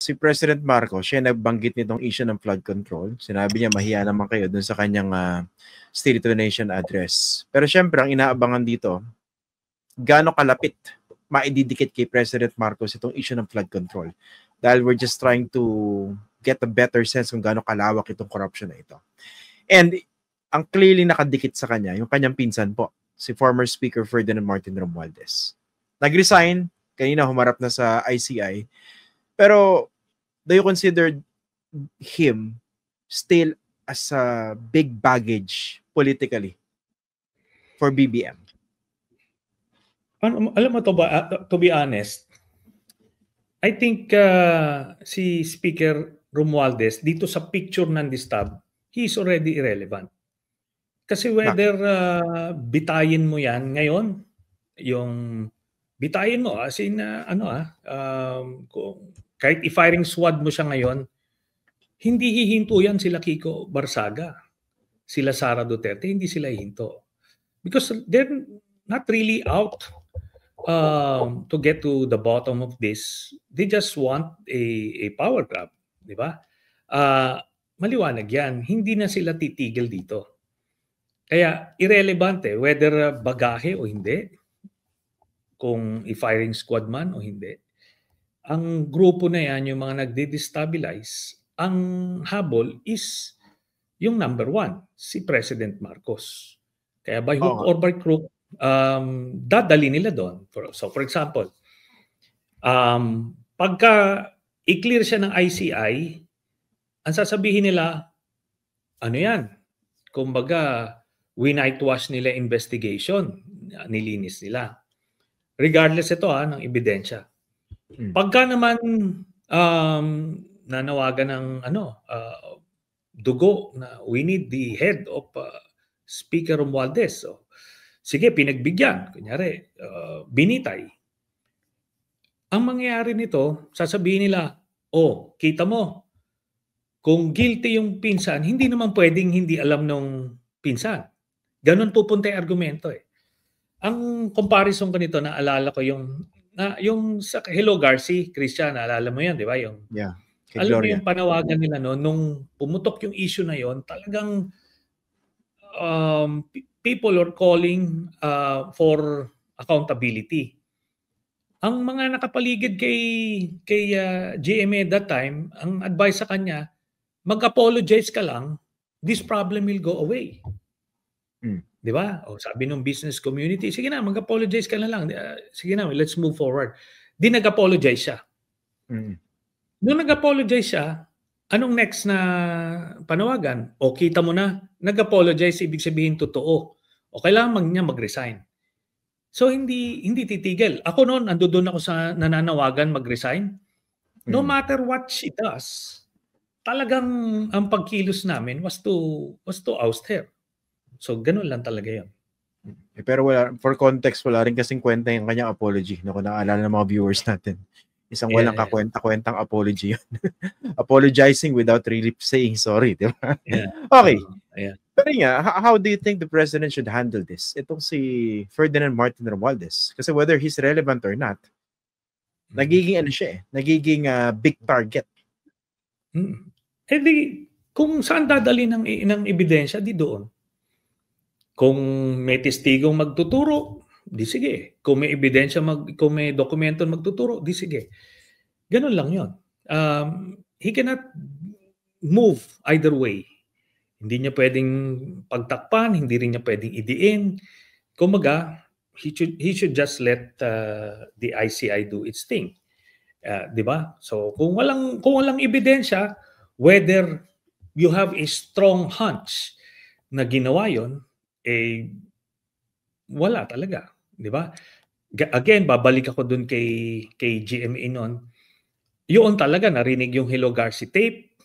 si President Marcos, siya nagbanggit nitong issue ng flood control. Sinabi niya, mahiya naman kayo dun sa kanyang State of the Nation address. Pero syempre, ang inaabangan dito, gaano kalapit maididikit kay President Marcos itong issue ng flood control. Dahil we're just trying to get a better sense kung gaano kalawak itong corruption na ito. And ang clearly nakadikit sa kanya, yung kanyang pinsan po, si former Speaker Ferdinand Martin Romualdez. Nag-resign, kanina humarap na sa ICI, pero do you consider him still as a big baggage politically for BBM? Alam mo to ba, to be honest, I think si Speaker Romualdez dito sa picture ng distab, he is already irrelevant. Kasi whether bitayin mo yan ngayon, yung bitayin mo as in kahit i-firing squad mo siya ngayon, hindi hihinto yan sila Kiko Barsaga, sila Sara Duterte, hindi sila hihinto. Because they're not really out to get to the bottom of this. They just want a power grab, di ba? Maliwanag yan, hindi na sila titigil dito. Kaya irrelevant whether bagahe o hindi, kung i-firing squad man o hindi. Ang grupo na yan, yung mga nagde-destabilize, ang habol is yung number one, si President Marcos. Kaya by hook or by crook, dadali nila doon. So for example, pagka i-clear siya ng ICI, ang sasabihin nila, ano yan? Kumbaga, winightwash nila investigation, nilinis nila. Regardless ito ng ebidensya. Pagka naman nanawagan ng dugo na we need the head of Speaker Romualdez. So, sige, pinagbigyan. Kunyari, binitay. Ang mangyayari nito, sasabihin nila, kita mo, kung guilty yung pinsan, hindi naman pwedeng hindi alam nung pinsan. Ganon pupunta yung argumento Ang comparison ko nito, naalala ko yung sa Hello Garci, Christian, naalala mo yan, di ba? Alam mo yung panawagan nila nung pumutok yung issue na yon, talagang people are calling for accountability. Ang mga nakapaligid kay GMA that time, ang advice sa kanya, mag-apologize ka lang, this problem will go away. Di ba? Sabi ng business community, sige na, mag-apologize ka na lang. Sige na, let's move forward. Di nag-apologize siya. Nung nag-apologize siya, anong next na panawagan? Kita mo na, nag-apologize, ibig sabihin totoo. Kailangan niya mag-resign. So, hindi titigil. Ako noon, doon ako sa nananawagan mag-resign. No matter what she does, talagang ang pagkilos namin was to oust her. So, ganun lang talaga yun. Pero for context, wala rin kasing kwenta yung kanyang apology. Kung naalala ng mga viewers natin. Isang walang kakwenta-kwentang apology yun. Apologizing without really saying sorry, di ba? Okay. Pero how do you think the president should handle this? Itong si Ferdinand Martin Romualdez. Kasi whether he's relevant or not, nagiging nagiging big target. Kung saan dadali ng ebidensya, di doon. Kung may testigong magtuturo, di sige. Kung may ebidensya, kung may dokumento magtuturo, di sige. Ganun lang yun. He cannot move either way. Hindi niya pwedeng pagtakpan, hindi rin niya pwedeng idiin. Kumbaga, he should just let the ICI do its thing. Di ba? So, kung walang ebidensya, whether you have a strong hunch na ginawa yon, wala talaga, di ba? Again, babalik ako dun kay GMA noon. Yun talaga, narinig yung Hello Garci tape,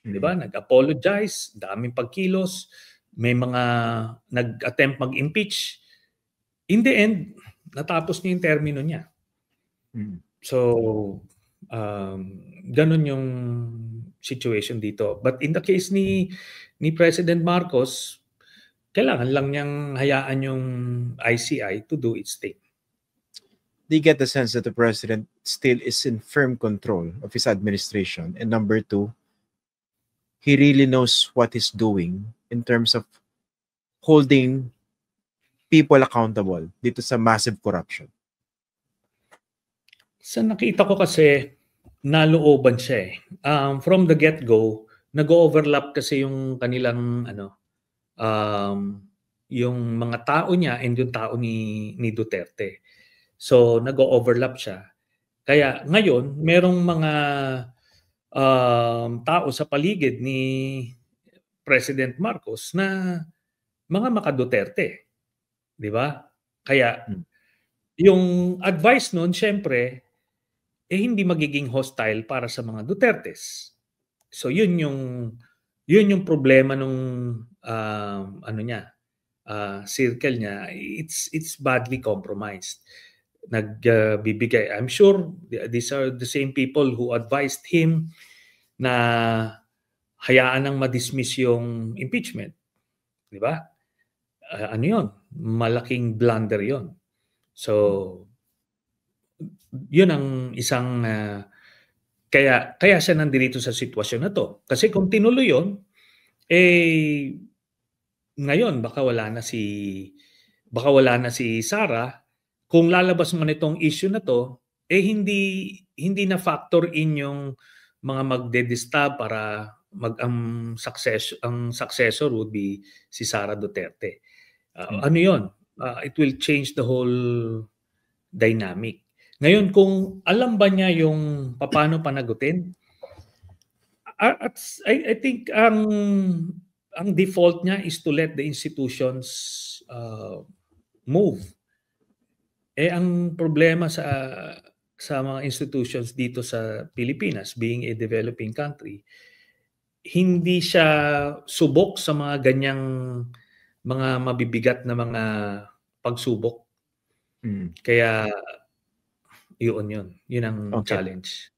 di ba? Nag-apologize, daming pagkilos, may mga nag-attempt mag-impeach. In the end, natapos niya yung termino niya. So, ganun yung situation dito. But in the case ni President Marcos, kailangan lang niyang hayaan yung ICI to do its thing. they get the sense that the president still is in firm control of his administration. And number two, he really knows what he's doing in terms of holding people accountable dito sa massive corruption. Sa nakita ko kasi, nalooban siya eh. From the get-go, nag-overlap kasi yung kanilang yung mga tao niya and yung tao ni Duterte. So nag-overlap siya. Kaya ngayon, merong mga tao sa paligid ni President Marcos na mga maka-Duterte. Di ba? Kaya yung advice nun, syempre, hindi magiging hostile para sa mga Dutertes. So yun yung problema nung circle niya. It's badly compromised. Nagbibigay. I'm sure these are the same people who advised him na hayaan nang ma-dismiss yung impeachment. Di ba? Ano yun? Malaking blunder yun. So yun ang isang kaya siya nandito sa sitwasyon na to. Kasi kung tinuloy yun, ngayon baka wala na si Sara. Kung lalabas man itong issue na to, hindi na factor in yung mga magde-disturb para ang successor would be si Sara Duterte. Ano yun? It will change the whole dynamic. Ngayon, kung alam ba niya yung paano panagutin, I think ang default niya is to let the institutions move. Ang problema sa mga institutions dito sa Pilipinas, being a developing country, hindi siya subok sa mga ganyang mga mabibigat na mga pagsubok. Kaya yun ang challenge.